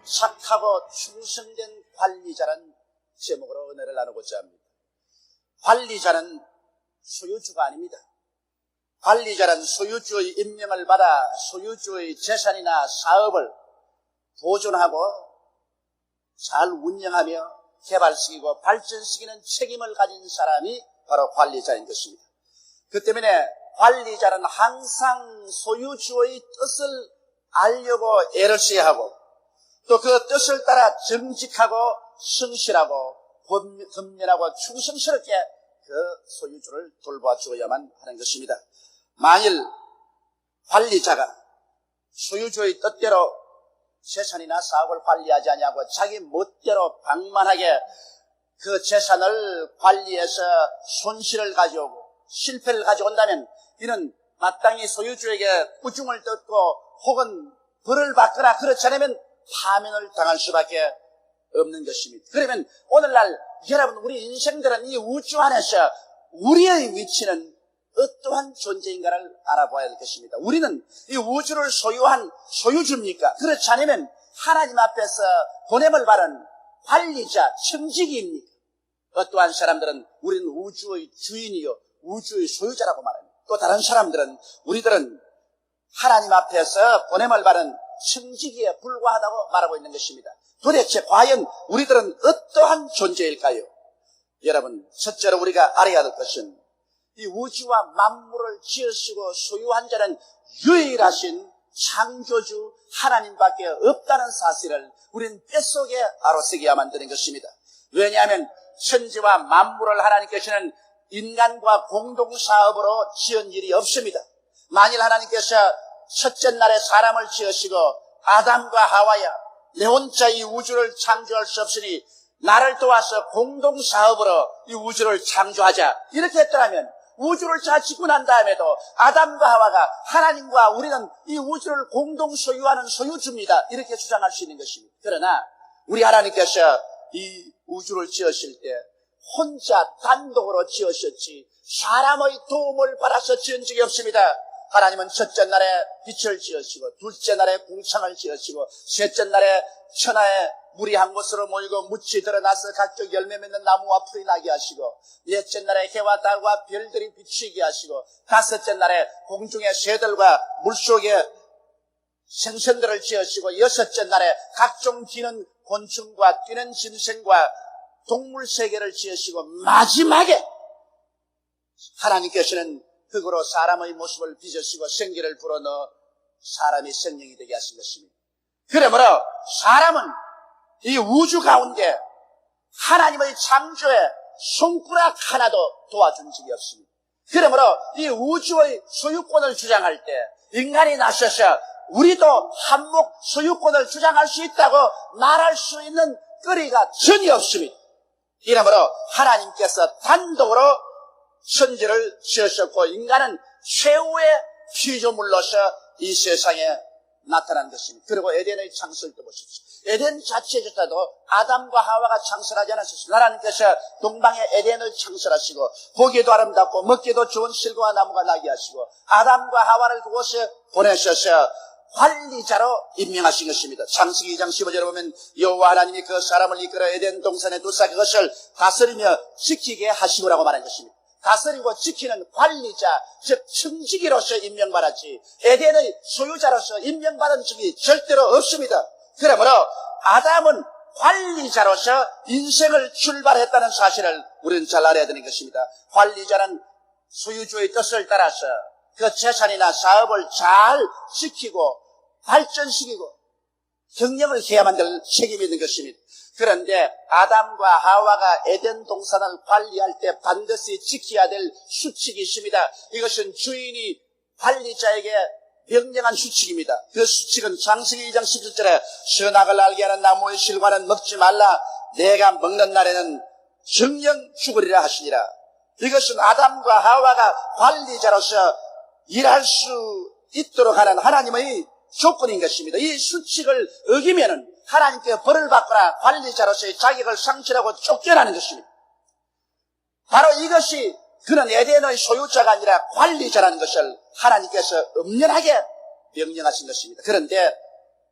착하고 충성된 관리자란 제목으로 은혜를 나누고자 합니다. 관리자는 소유주가 아닙니다. 관리자는 소유주의 임명을 받아 소유주의 재산이나 사업을 보존하고 잘 운영하며 개발시키고 발전시키는 책임을 가진 사람이 바로 관리자인 것입니다. 그 때문에 관리자는 항상 소유주의 뜻을 알려고 애를 써야 하고 또 그 뜻을 따라 정직하고 성실하고 건면하고 충성스럽게 그 소유주를 돌봐 주어야만 하는 것입니다. 만일 관리자가 소유주의 뜻대로 재산이나 사업을 관리하지 아니하고 자기 멋대로 방만하게 그 재산을 관리해서 손실을 가져오고 실패를 가져온다면 이는 마땅히 소유주에게 꾸중을 듣고 혹은 벌을 받거나 그렇지 않으면 파면을 당할 수밖에 없는 것입니다. 그러면 오늘날 여러분 우리 인생들은 이 우주 안에서 우리의 위치는 어떠한 존재인가를 알아봐야 될 것입니다. 우리는 이 우주를 소유한 소유주입니까? 그렇지 않으면 하나님 앞에서 보냄을 받은 관리자, 청지기입니까? 어떠한 사람들은 우리는 우주의 주인이요 우주의 소유자라고 말합니다. 또 다른 사람들은 우리들은 하나님 앞에서 보냄을 받은 청지기에 불과하다고 말하고 있는 것입니다. 도대체 과연 우리들은 어떠한 존재일까요? 여러분, 첫째로 우리가 알아야 될 것은 이 우주와 만물을 지으시고 소유한 자는 유일하신 창조주 하나님밖에 없다는 사실을 우리는 뼛속에 알아채야만 되는 것입니다. 왜냐하면 천지와 만물을 하나님께서는 인간과 공동사업으로 지은 일이 없습니다. 만일 하나님께서 첫째 날에 사람을 지으시고 아담과 하와야 내 혼자 이 우주를 창조할 수 없으니 나를 도와서 공동사업으로 이 우주를 창조하자 이렇게 했더라면 우주를 잘 짓고 난 다음에도 아담과 하와가 하나님과 우리는 이 우주를 공동 소유하는 소유주입니다 이렇게 주장할 수 있는 것입니다. 그러나 우리 하나님께서 이 우주를 지으실 때 혼자 단독으로 지으셨지 사람의 도움을 받아서 지은 적이 없습니다. 하나님은 첫째 날에 빛을 지으시고 둘째 날에 궁창을 지으시고 셋째 날에 천하에 물이 한 곳으로 모이고 묻이 드러나서 각종 열매 맺는 나무와 풀이 나게 하시고 넷째 날에 해와 달과 별들이 비추게 하시고 다섯째 날에 공중의 새들과 물속의 생선들을 지으시고 여섯째 날에 각종 기는 곤충과 뛰는 짐승과 동물 세계를 지으시고 마지막에 하나님께서는 흙으로 사람의 모습을 빚으시고 생기를 불어넣어 사람이 생명이 되게 하신 것입니다. 그러므로 사람은 이 우주 가운데 하나님의 창조에 손가락 하나도 도와준 적이 없습니다. 그러므로 이 우주의 소유권을 주장할 때 인간이 나서서 우리도 한몫 소유권을 주장할 수 있다고 말할 수 있는 거리가 전혀 없습니다. 이러므로 하나님께서 단독으로 천지를 지으셨고 인간은 최후의 피조물로서 이 세상에 나타난 것입니다. 그리고 에덴의 창설도 보십시오. 에덴 자체조차도 아담과 하와가 창설하지 않았습니다. 하나님께서 동방의 에덴을 창설하시고 보기에도 아름답고 먹기에도 좋은 실과와 나무가 나게 하시고 아담과 하와를 그곳에 보내셔서 관리자로 임명하신 것입니다. 창세기 2장 15절에 보면 여호와 하나님이 그 사람을 이끌어 에덴 동산에 두사 그것을 다스리며 지키게 하시고라고 말한 것입니다. 다스리고 지키는 관리자, 즉 청지기로서 임명받았지 에덴의 소유자로서 임명받은 적이 절대로 없습니다. 그러므로 아담은 관리자로서 인생을 출발했다는 사실을 우리는 잘 알아야 되는 것입니다. 관리자는 소유주의 뜻을 따라서 그 재산이나 사업을 잘 지키고 발전시키고 경영을 해야만 될 책임이 있는 것입니다. 그런데 아담과 하와가 에덴 동산을 관리할 때 반드시 지켜야 될 수칙이 있습니다. 이것은 주인이 관리자에게 명령한 수칙입니다. 그 수칙은 창세기 2장 17절에 선악을 알게 하는 나무의 실과는 먹지 말라 내가 먹는 날에는 정령 죽으리라 하시니라. 이것은 아담과 하와가 관리자로서 일할 수 있도록 하는 하나님의 조건인 것입니다. 이 수칙을 어기면은 하나님께 벌을 받거나 관리자로서의 자격을 상실하고 쫓겨나는 것입니다. 바로 이것이 그는 에덴의 소유자가 아니라 관리자라는 것을 하나님께서 엄연하게 명령하신 것입니다. 그런데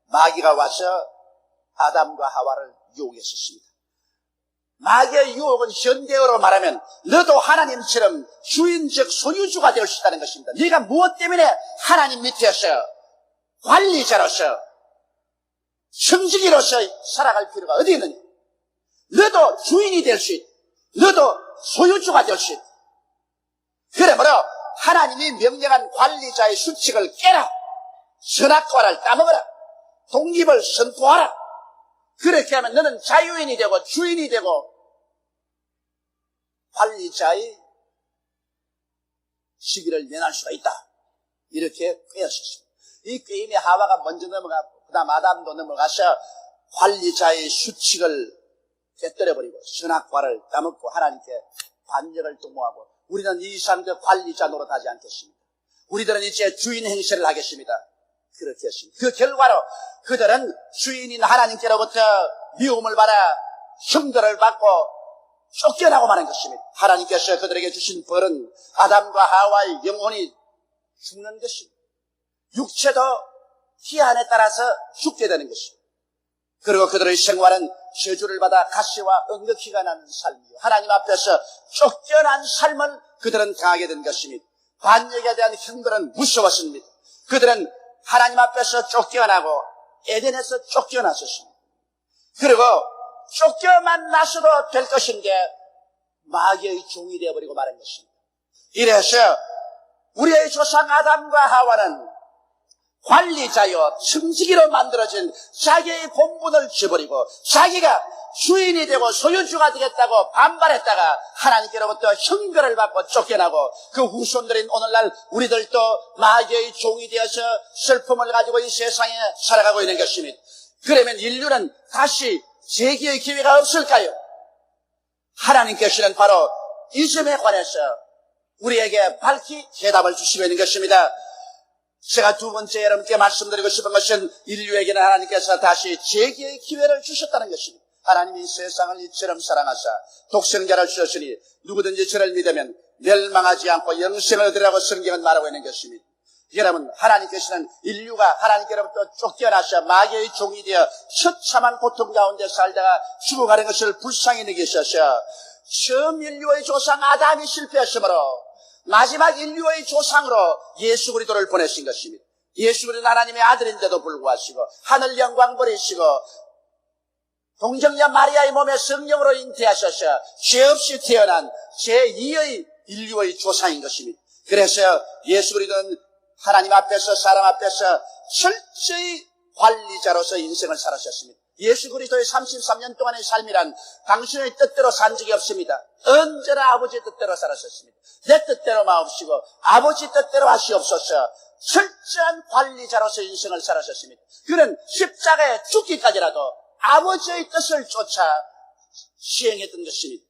마귀가 와서 아담과 하와를 유혹했었습니다. 마귀의 유혹은 현대어로 말하면 너도 하나님처럼 주인 즉 소유주가 될 수 있다는 것입니다. 네가 무엇 때문에 하나님 밑에서 관리자로서 청지기로서 살아갈 필요가 어디 있느냐. 너도 주인이 될 수 있다. 너도 소유주가 될 수 있다. 그러므로 하나님이 명령한 관리자의 수칙을 깨라. 선악과를 따먹어라. 독립을 선포하라. 그렇게 하면 너는 자유인이 되고 주인이 되고 관리자의 시기를 면할 수가 있다. 이렇게 꾀었습니다. 이 꾀임에 하와가 먼저 넘어가고 그 다음 아담도 넘어가서 관리자의 수칙을 깨뜨려버리고 선악과를 따먹고 하나님께 반역을 도모하고 우리는 이 이상 더 관리자 노릇하지 않겠습니다. 우리들은 이제 주인 행세를 하겠습니다. 그렇게 했습니다. 그 결과로 그들은 주인인 하나님께로부터 미움을 받아 형벌을 받고 쫓겨나고 마는 것입니다. 하나님께서 그들에게 주신 벌은 아담과 하와의 영혼이 죽는 것입니다. 육체도 희한에 따라서 죽게 되는 것입니다. 그리고 그들의 생활은 저주를 받아 가시와 응급히가 나는 삶이요. 하나님 앞에서 쫓겨난 삶을 그들은 당하게 된 것입니다. 반역에 대한 형벌은 무서웠습니다. 그들은 하나님 앞에서 쫓겨나고 에덴에서 쫓겨났었습니다. 그리고 쫓겨만 나서도 될 것인데 마귀의 종이 되어버리고 마는 것입니다. 이래서 우리의 조상 아담과 하와는 관리자여 청지기로 만들어진 자기의 본분을 저버리고 자기가 주인이 되고 소유주가 되겠다고 반발했다가 하나님께로부터 형벌을 받고 쫓겨나고 그 후손들인 오늘날 우리들도 마귀의 종이 되어서 슬픔을 가지고 이 세상에 살아가고 있는 것입니다. 그러면 인류는 다시 재기의 기회가 없을까요? 하나님께서는 바로 이 점에 관해서 우리에게 밝히 대답을 주시고 있는 것입니다. 제가 두 번째 여러분께 말씀드리고 싶은 것은 인류에게는 하나님께서 다시 재기의 기회를 주셨다는 것입니다. 하나님이 세상을 이처럼 사랑하사 독생자를 주셨으니 누구든지 저를 믿으면 멸망하지 않고 영생을 얻으라고 성경은 말하고 있는 것입니다. 여러분, 하나님께서는 인류가 하나님께로부터 쫓겨나서 마귀의 종이 되어 처참한 고통 가운데 살다가 죽어가는 것을 불쌍히 여기셔서 처음 인류의 조상 아담이 실패했으므로 마지막 인류의 조상으로 예수 그리스도를 보내신 것입니다. 예수 그리스도는 하나님의 아들인데도 불구하시고 하늘 영광 버리시고 동정녀 마리아의 몸에 성령으로 잉태하셔서 죄 없이 태어난 제2의 인류의 조상인 것입니다. 그래서 예수 그리스도는 하나님 앞에서 사람 앞에서 철저히 관리자로서 인생을 살아셨습니다. 예수 그리스도의 33년 동안의 삶이란 당신의 뜻대로 산 적이 없습니다. 언제나 아버지 뜻대로 살았었습니다. 내 뜻대로 마옵시고 아버지 뜻대로 하시옵소서. 철저한 관리자로서 인생을 살았었습니다. 그는 십자가에 죽기까지라도 아버지의 뜻을 쫓아 시행했던 것입니다.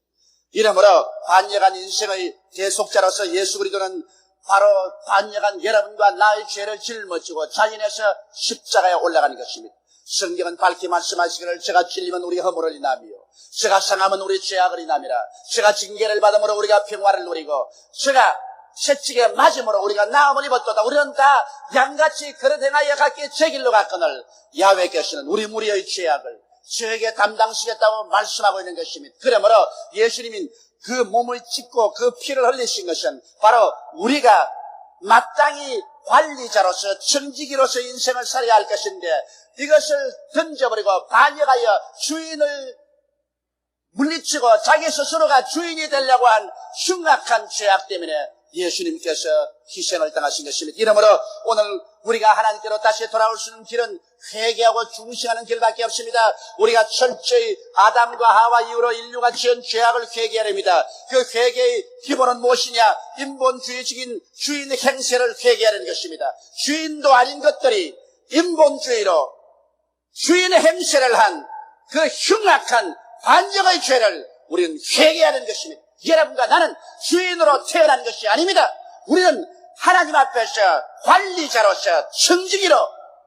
이러므로 반역한 인생의 대속자로서 예수 그리스도는 바로 반역한 여러분과 나의 죄를 짊어지고 자인해서 십자가에 올라가는 것입니다. 성경은 밝히 말씀하시기를 제가 찔리면 우리 허물을 인하며 제가 상하면 우리 죄악을 인함이라. 제가 징계를 받음으로 우리가 평화를 누리고 제가 채찍에 맞음으로 우리가 나음을 입었도다. 우리는 다 양같이 그릇 행하여 각기 제 길로 갔거늘 야훼께서는 우리 무리의 죄악을 저에게 담당시겠다고 말씀하고 있는 것입니다. 그러므로 예수님이 그 몸을 찢고 그 피를 흘리신 것은 바로 우리가 마땅히 관리자로서 청지기로서 인생을 살아야 할 것인데 이것을 던져버리고 반역하여 주인을 물리치고 자기 스스로가 주인이 되려고 한 흉악한 죄악 때문에 예수님께서 희생을 당하신 것입니다. 이러므로 오늘 우리가 하나님께로 다시 돌아올 수 있는 길은 회개하고 중심하는 길밖에 없습니다. 우리가 철저히 아담과 하와 이후로 인류가 지은 죄악을 회개해야 합니다. 그 회개의 기본은 무엇이냐? 인본주의적인 주인 행세를 회개해야 하는 것입니다. 주인도 아닌 것들이 인본주의로 주인의 행세를 한 그 흉악한 반역의 죄를 우리는 회개하는 것입니다. 여러분과 나는 주인으로 태어난 것이 아닙니다. 우리는 하나님 앞에서 관리자로서 청지기로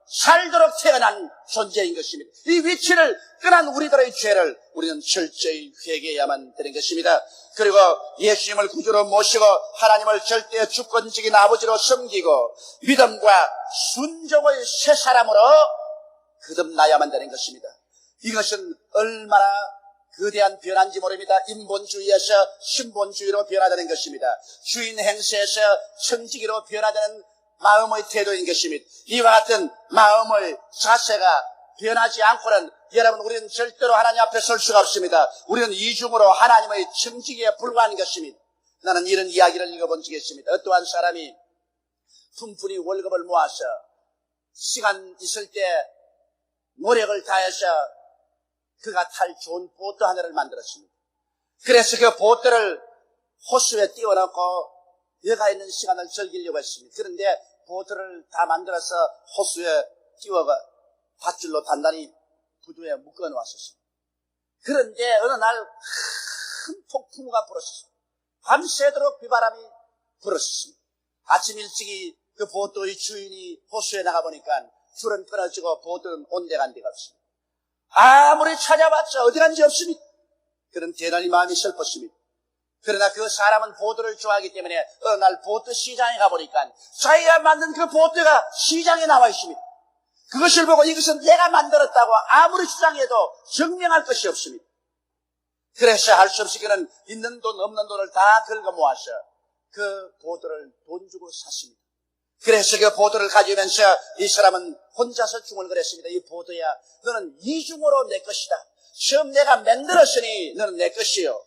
살도록 태어난 존재인 것입니다. 이 위치를 떠난 우리들의 죄를 우리는 철저히 회개해야만 되는 것입니다. 그리고 예수님을 구주로 모시고 하나님을 절대 주권적인 아버지로 섬기고 믿음과 순종의 새 사람으로 거듭나야만 되는 것입니다. 이것은 얼마나 거대한 변화인지 모릅니다. 인본주의에서 신본주의로 변화되는 것입니다. 주인 행세에서 청지기로 변화되는 마음의 태도인 것입니다. 이와 같은 마음의 자세가 변하지 않고는 여러분 우리는 절대로 하나님 앞에 설 수가 없습니다. 우리는 이중으로 하나님의 청지기에 불과한 것입니다. 나는 이런 이야기를 읽어본 적이 있습니다. 어떠한 사람이 푼푼히 월급을 모아서 시간 있을 때 노력을 다해서 그가 탈 좋은 보트 하나를 만들었습니다. 그래서 그 보트를 호수에 띄워놓고 여가 있는 시간을 즐기려고 했습니다. 그런데 보트를 다 만들어서 호수에 띄워가 밧줄로 단단히 부두에 묶어 놓았었습니다. 그런데 어느 날 큰 폭풍우가 불었습니다. 밤새도록 비바람이 불었습니다. 아침 일찍이 그 보트의 주인이 호수에 나가보니까 줄은 끊어지고 보트는 온데간데가 없습니다. 아무리 찾아봤자 어디 간지 없습니다. 그런 대단히 마음이 슬펐습니다. 그러나 그 사람은 보트를 좋아하기 때문에 어느 날 보트 시장에 가보니까 자기가 만든 그 보트가 시장에 나와 있습니다. 그것을 보고 이것은 내가 만들었다고 아무리 주장해도 증명할 것이 없습니다. 그래서 할 수 없이 그는 있는 돈 없는 돈을 다 긁어 모아서 그 보트를 돈 주고 샀습니다. 그래서 그 보트를 가지면서 이 사람은 혼자서 중얼거렸습니다. 이 보트야, 너는 이중으로 내 것이다. 처음 내가 만들었으니 너는 내 것이요.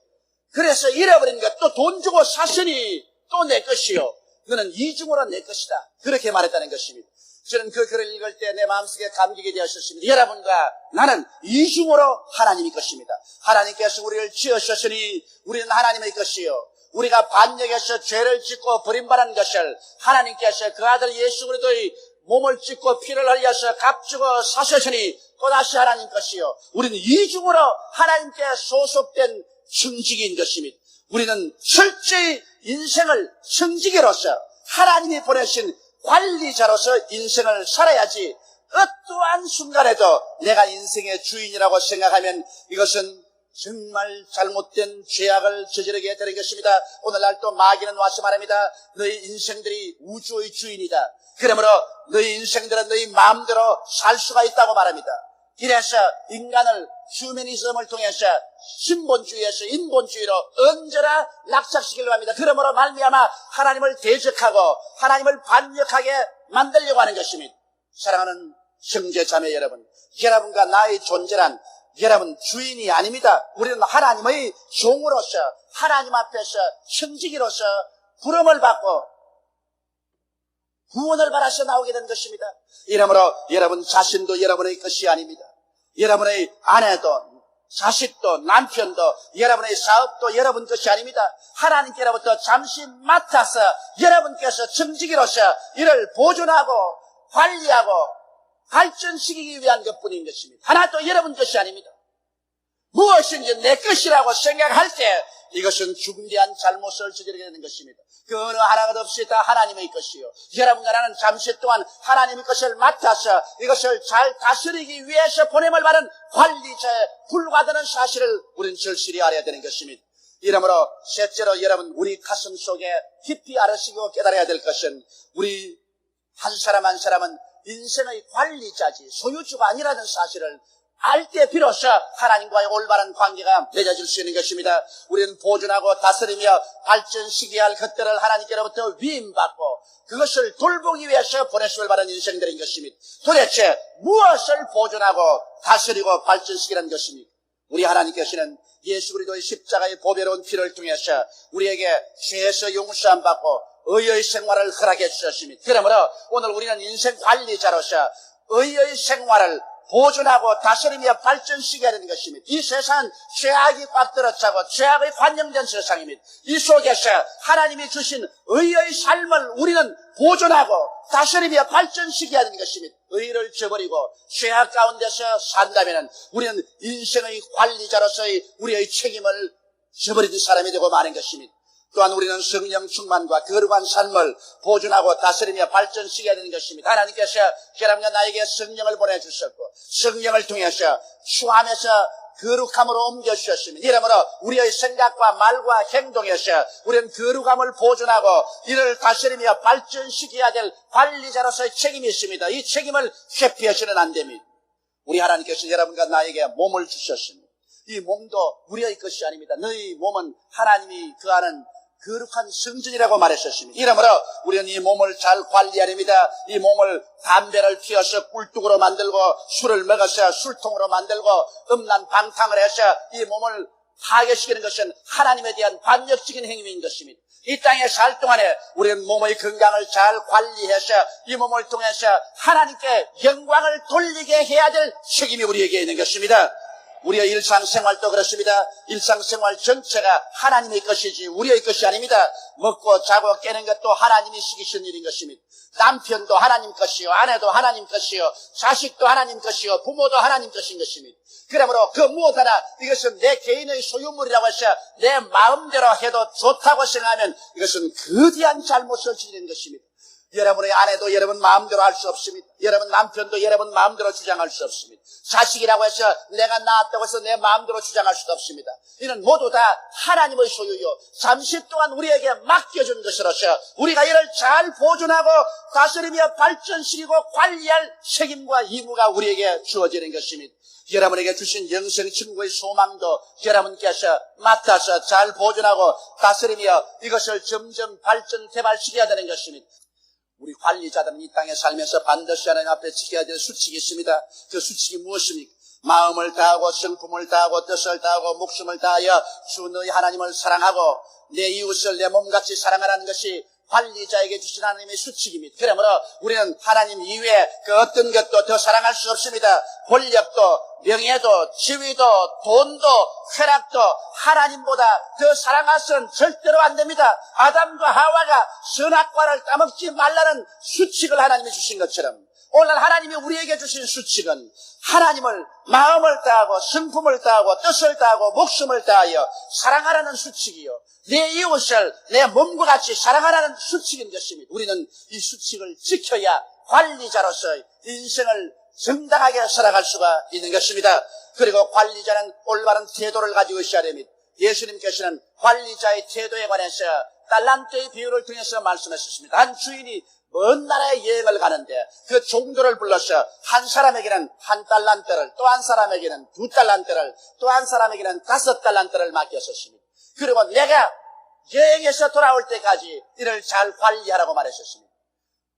그래서 잃어버린 것 또 돈 주고 샀으니 또 내 것이요. 너는 이중으로 내 것이다. 그렇게 말했다는 것입니다. 저는 그 글을 읽을 때 내 마음속에 감격이 되었습니다. 여러분과 나는 이중으로 하나님의 것입니다. 하나님께서 우리를 지으셨으니 우리는 하나님의 것이요. 우리가 반역해서 죄를 짓고 버림받은 것을 하나님께서 그 아들 예수 그리스도의 몸을 찢고 피를 흘려서 값주고 사셨으니 또다시 하나님 것이요. 우리는 이중으로 하나님께 소속된 청지기인 것입니다. 우리는 철저히 인생을 청지기로서 하나님이 보내신 관리자로서 인생을 살아야지 어떠한 순간에도 내가 인생의 주인이라고 생각하면 이것은 정말 잘못된 죄악을 저지르게 되는 것입니다. 오늘날 또 마귀는 와서 말합니다. 너희 인생들이 우주의 주인이다. 그러므로 너희 인생들은 너희 마음대로 살 수가 있다고 말합니다. 이래서 인간을 휴머니즘을 통해서 신본주의에서 인본주의로 언제나 낙착시키려고 합니다. 그러므로 말미암아 하나님을 대적하고 하나님을 반역하게 만들려고 하는 것입니다. 사랑하는 형제 자매 여러분, 여러분과 나의 존재란 여러분 주인이 아닙니다. 우리는 하나님의 종으로서 하나님 앞에서 청지기로서 부름을 받고 구원을 받아서 나오게 된 것입니다. 이러므로 여러분 자신도 여러분의 것이 아닙니다. 여러분의 아내도 자식도 남편도 여러분의 사업도 여러분 것이 아닙니다. 하나님께로부터 잠시 맡아서 여러분께서 청지기로서 이를 보존하고 관리하고 발전시키기 위한 것뿐인 것입니다. 하나도 여러분 것이 아닙니다. 무엇인지 내 것이라고 생각할 때 이것은 중대한 잘못을 저지르게 되는 것입니다. 그 어느 하나가 없이 다 하나님의 것이요. 여러분과 나는 잠시 동안 하나님의 것을 맡아서 이것을 잘 다스리기 위해서 보냄을 받은 관리자에 불과하다는 사실을 우리는 절실히 알아야 되는 것입니다. 이러므로 셋째로 여러분 우리 가슴 속에 깊이 알으시고 깨달아야 될 것은 우리 한 사람 한 사람은 인생의 관리자지 소유주가 아니라는 사실을 알 때 비로소 하나님과의 올바른 관계가 맺어질 수 있는 것입니다. 우리는 보존하고 다스리며 발전시켜야 할 것들을 하나님께로부터 위임받고 그것을 돌보기 위해서 보내심을 받은 인생들인 것입니다. 도대체 무엇을 보존하고 다스리고 발전시키는 것입니까? 우리 하나님께서는 예수 그리스도의 십자가의 보배로운 피를 통해서 우리에게 죄에서 용서함 받고 의의 생활을 허락해 주셨습니다. 그러므로 오늘 우리는 인생 관리자로서 의의 생활을 보존하고 다스리며 발전시켜야 되는 것입니다. 이 세상은 죄악이 꽉 들어차고 죄악의 관영된 세상입니다. 이 속에서 하나님이 주신 의의 삶을 우리는 보존하고 다스리며 발전시켜야 되는 것입니다. 의를 저버리고 죄악 가운데서 산다면 우리는 인생의 관리자로서의 우리의 책임을 저버리는 사람이 되고 마는 것입니다. 또한 우리는 성령 충만과 거룩한 삶을 보존하고 다스리며 발전시켜야 되는 것입니다. 하나님께서 여러분과 나에게 성령을 보내주셨고 성령을 통해서 추함에서 거룩함으로 옮겨주셨습니다. 이러므로 우리의 생각과 말과 행동에서 우리는 거룩함을 보존하고 이를 다스리며 발전시켜야 될 관리자로서의 책임이 있습니다. 이 책임을 회피해서는 안 됩니다. 우리 하나님께서 여러분과 나에게 몸을 주셨으니 이 몸도 우리의 것이 아닙니다. 너희 몸은 하나님이 거하는 거룩한 성전이라고 말했었습니다. 이러므로 우리는 이 몸을 잘 관리하렵니다. 이 몸을 담배를 피워서 꿀뚝으로 만들고 술을 먹어서 술통으로 만들고 음란 방탕을 해서 이 몸을 파괴시키는 것은 하나님에 대한 반역적인 행위인 것입니다. 이 땅에 살 동안에 우리는 몸의 건강을 잘 관리해서 이 몸을 통해서 하나님께 영광을 돌리게 해야 될 책임이 우리에게 있는 것입니다. 우리의 일상생활도 그렇습니다. 일상생활 전체가 하나님의 것이지 우리의 것이 아닙니다. 먹고 자고 깨는 것도 하나님이 시키신 일인 것입니다. 남편도 하나님 것이요, 아내도 하나님 것이요, 자식도 하나님 것이요, 부모도 하나님 것인 것입니다. 그러므로 그 무엇 하나 이것은 내 개인의 소유물이라고 해서 내 마음대로 해도 좋다고 생각하면 이것은 거대한 잘못을 저지르는 것입니다. 여러분의 아내도 여러분 마음대로 할 수 없습니다. 여러분 남편도 여러분 마음대로 주장할 수 없습니다. 자식이라고 해서 내가 낳았다고 해서 내 마음대로 주장할 수도 없습니다. 이는 모두 다 하나님의 소유요, 잠시 동안 우리에게 맡겨준 것으로서 우리가 이를 잘 보존하고 다스리며 발전시키고 관리할 책임과義務가 우리에게 주어지는 것입니다. 여러분에게 주신 영생천국의 소망도 여러분께서 맡아서 잘 보존하고 다스리며 이것을 점점 발전 개발시켜야 되는 것입니다. 우리 관리자들은 이 땅에 살면서 반드시 하나님 앞에 지켜야 될 수칙이 있습니다. 그 수칙이 무엇입니까? 마음을 다하고 성품을 다하고 뜻을 다하고 목숨을 다하여 주 너희 하나님을 사랑하고 내 이웃을 내 몸같이 사랑하라는 것이 관리자에게 주신 하나님의 수칙입니다. 그러므로 우리는 하나님 이외에 그 어떤 것도 더 사랑할 수 없습니다. 권력도 명예도 지위도 돈도 쾌락도 하나님보다 더 사랑해서는 절대로 안 됩니다. 아담과 하와가 선악과를 따먹지 말라는 수칙을 하나님이 주신 것처럼 오늘 하나님이 우리에게 주신 수칙은 하나님을 마음을 다하고 성품을 다하고 뜻을 다하고 목숨을 다하여 사랑하라는 수칙이요, 내 이웃을 내 몸과 같이 사랑하라는 수칙인 것입니다. 우리는 이 수칙을 지켜야 관리자로서 인생을 정당하게 살아갈 수가 있는 것입니다. 그리고 관리자는 올바른 태도를 가지고 있어야 됩니다. 예수님께서는 관리자의 태도에 관해서 달란트의 비유를 통해서 말씀하셨습니다. 한 주인이 먼 나라에 여행을 가는데 그 종들을 불러서 한 사람에게는 1달란트를, 또 한 사람에게는 2달란트를, 또 한 사람에게는 5달란트를 맡겼었습니다. 그리고 내가 여행에서 돌아올 때까지 이를 잘 관리하라고 말했었습니다.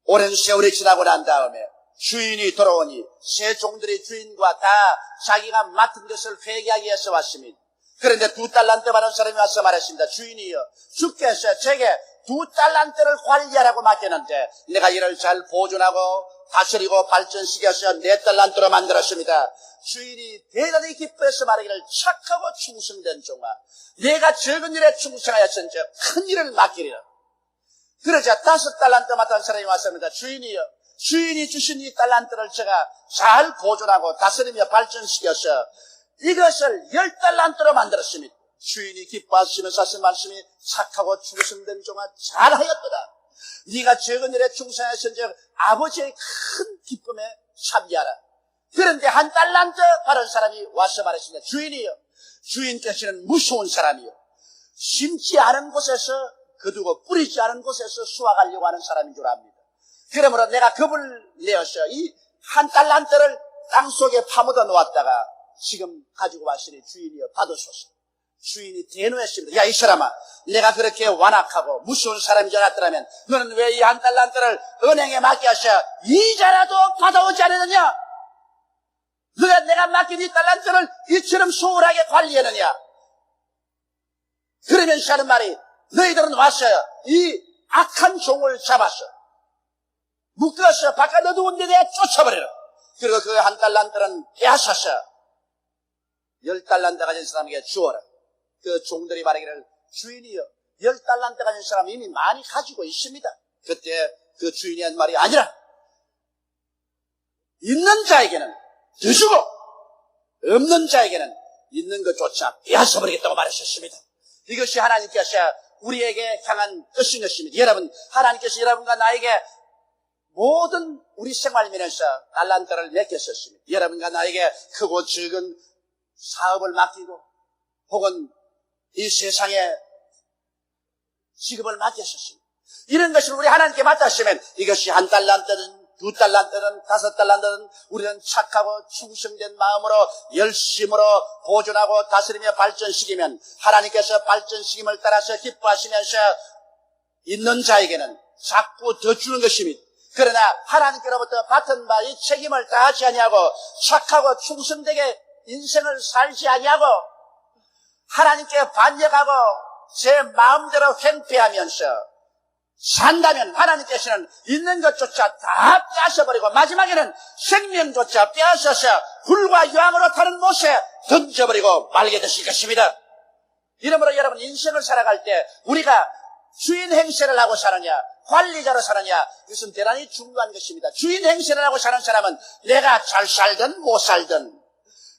오랜 세월이 지나고 난 다음에 주인이 돌아오니 새 종들의 주인과 다 자기가 맡은 것을 회개하기 위해서 왔습니다. 그런데 2달란트 받은 사람이 와서 말했습니다. 주인이여, 주께서 제게 2달란트를 관리하라고 맡겼는데 내가 이를 잘 보존하고 다스리고 발전시켜서 4달란트로 만들었습니다. 주인이 대단히 기뻐해서 말하기를 착하고 충성된 종아, 내가 적은 일에 충성하였은즉 큰 일을 맡기리라. 그러자 5달란트 맡은 사람이 왔습니다. 주인이여, 주인이 주신 이 달란트를 제가 잘 보존하고 다스리며 발전시켜서 이것을 10달란트로 만들었습니다. 주인이 기뻐하시면서 하신 말씀이 착하고 충성된 종아, 잘하였도다. 네가 적은 일에 충성하였은즉 아버지의 큰 기쁨에 참여하라. 그런데 1달란트 받은 사람이 와서 말했습니다. 주인이여, 주인께서는 무서운 사람이요, 심지 않은 곳에서 거두고 뿌리지 않은 곳에서 수확하려고 하는 사람인 줄 압니다. 그러므로 내가 겁을 내어서 이 1달란트를 땅속에 파묻어 놓았다가 지금 가지고 왔으니 주인이여 받으소서. 주인이 대노했습니다. 야, 이 사람아, 내가 그렇게 완악하고 무서운 사람인 줄 알았더라면 너는 왜 이 1달란트를 은행에 맡겨서 이자라도 받아오지 않았느냐? 너가 내가 맡긴 이 달란트를 이처럼 소홀하게 관리했느냐? 그러면서 하는 말이, 너희들은 와서 이 악한 종을 잡아서 묶어서 바깥 어두운 데에 쫓아버려라. 그리고 그 1달란트는 빼앗아서 10달란트 가진 사람에게 주어라. 그 종들이 말하기를, 주인이여, 10달란트 가진 사람이 이미 많이 가지고 있습니다. 그때 그 주인이 한 말이 아니라 있는 자에게는 더 주고 없는 자에게는 있는 것조차 빼앗아버리겠다고 말하셨습니다. 이것이 하나님께서 우리에게 향한 뜻인 것입니다. 여러분, 하나님께서 여러분과 나에게 모든 우리 생활면에서 달란트를 맡겼었습니다. 여러분과 나에게 크고 적은 사업을 맡기고 혹은 이 세상에 직업을 맡겼었습니다. 이런 것을 우리 하나님께 맡았으면 이것이 1달란트든 2달란트든 5달란트든 우리는 착하고 충성된 마음으로 열심으로 보존하고 다스리며 발전시키면 하나님께서 발전시킴을 따라서 기뻐하시면서 있는 자에게는 자꾸 더 주는 것입니다. 그러나 하나님께로부터 받은 바 이 책임을 다하지 아니하고 착하고 충성되게 인생을 살지 아니하고 하나님께 반역하고 제 마음대로 횡패하면서 산다면 하나님께서는 있는 것조차 다 빼앗아버리고 마지막에는 생명조차 빼앗아서 불과 유황으로 타는 못에 던져버리고 말게 되실 것입니다. 이러므로 여러분 인생을 살아갈 때 우리가 주인 행세를 하고 사느냐 관리자로 사느냐 이것은 대단히 중요한 것입니다. 주인 행세를 하고 사는 사람은 내가 잘 살든 못 살든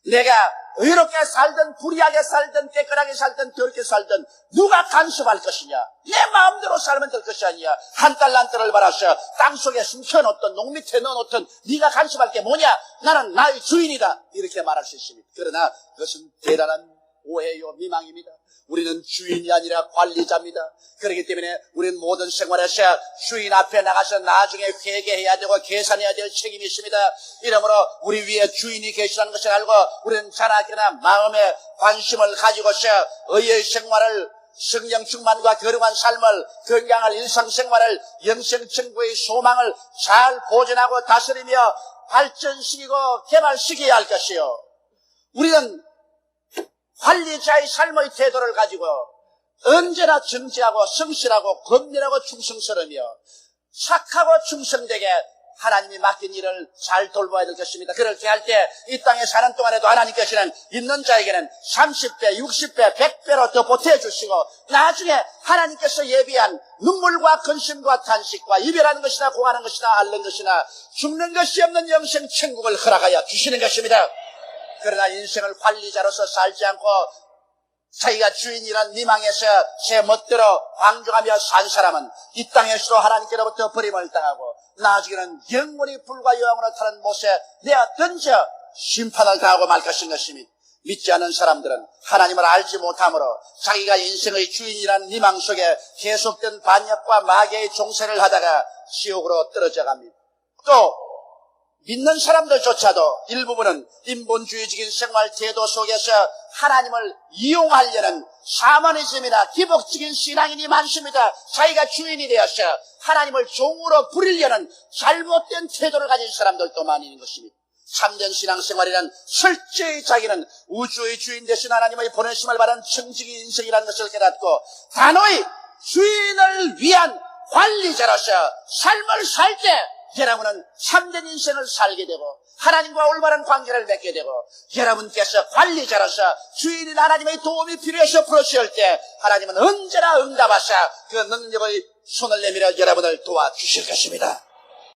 내가 의롭게 살든 불의하게 살든 깨끗하게 살든 더럽게 살든 누가 간섭할 것이냐 내 마음대로 살면 될 것이 아니야. 1달란트를 받아서 땅속에 숨겨놓든 농 밑에 넣어놓든 네가 간섭할 게 뭐냐 나는 나의 주인이다 이렇게 말할 수 있습니다. 그러나 그것은 대단한 오해요 미망입니다. 우리는 주인이 아니라 관리자입니다. 그렇기 때문에 우리는 모든 생활에서 주인 앞에 나가서 나중에 회개해야 되고 계산해야 될 책임이 있습니다. 이러므로 우리 위에 주인이 계시다는 것을 알고 우리는 자나깨나 마음에 관심을 가지고서 의의 생활을 성령 충만과 거룩한 삶을 건강한 일상생활을 영생천국의 소망을 잘 보존하고 다스리며 발전시키고 개발시켜야 할 것이요. 우리는 관리자의 삶의 태도를 가지고 언제나 정직하고 성실하고 건면하고 충성스러우며 착하고 충성되게 하나님이 맡긴 일을 잘 돌봐야 될 것입니다. 그렇게 할 때 이 땅에 사는 동안에도 하나님께서는 있는 자에게는 30배, 60배, 100배로 더 보태주시고 나중에 하나님께서 예비한 눈물과 근심과 탄식과 이별하는 것이나 공하는 것이나 앓는 것이나 죽는 것이 없는 영생 천국을 허락하여 주시는 것입니다. 그러나 인생을 관리자로서 살지 않고 자기가 주인이란 미망에서 제 멋대로 방종하며 산 사람은 이 땅에서도 하나님께로부터 버림을 당하고 나중에는 영원히 불과 유황으로 타는 못에 내어 던져 심판을 당하고 말 것입니다. 믿지 않는 사람들은 하나님을 알지 못함으로 자기가 인생의 주인이란 미망 속에 계속된 반역과 마귀의 종세를 하다가 지옥으로 떨어져 갑니다. 또 믿는 사람들조차도 일부분은 인본주의적인 생활 태도 속에서 하나님을 이용하려는 샤머니즘이나 기복적인 신앙인이 많습니다. 자기가 주인이 되어서 하나님을 종으로 부리려는 잘못된 태도를 가진 사람들도 많이 있는 것입니다. 참된 신앙생활이란 철저히 자기는 우주의 주인 되신 하나님의 보내심을 받은 청지기 인생이라는 것을 깨닫고 단호히 주인을 위한 관리자로서 삶을 살 때 여러분은 참된 인생을 살게 되고 하나님과 올바른 관계를 맺게 되고 여러분께서 관리자로서 주인인 하나님의 도움이 필요해서 부르실 때 하나님은 언제나 응답하사 그 능력의 손을 내밀어 여러분을 도와주실 것입니다.